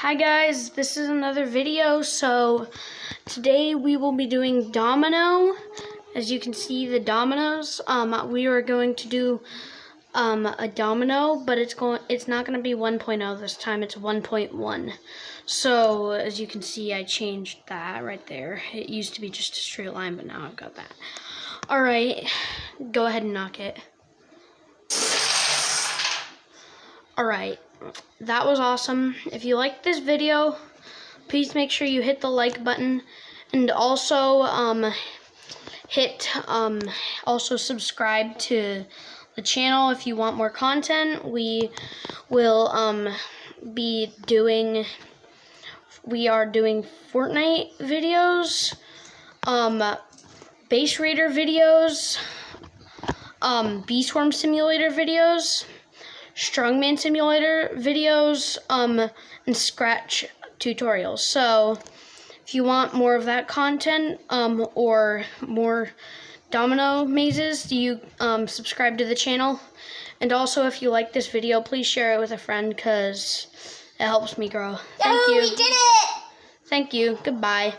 Hi guys, this is another video. So today we will be doing domino. As you can see, the dominoes. We are going to do a domino, but it's not going to be 1.0 this time. It's 1.1. So as you can see, I changed that right there. It used to be just a straight line, but now I've got that. All right, go ahead and knock it. Alright, that was awesome. If you liked this video, please make sure you hit the like button and also also subscribe to the channel if you want more content. We will we are doing Fortnite videos, Base Raider videos, Bee Swarm Simulator videos, Strongman Simulator videos, and Scratch tutorials. So if you want more of that content, or more domino mazes, you subscribe to the channel. And also, if you like this video, please share it with a friend because it helps me grow. Thank you. We did it! Thank you. Goodbye.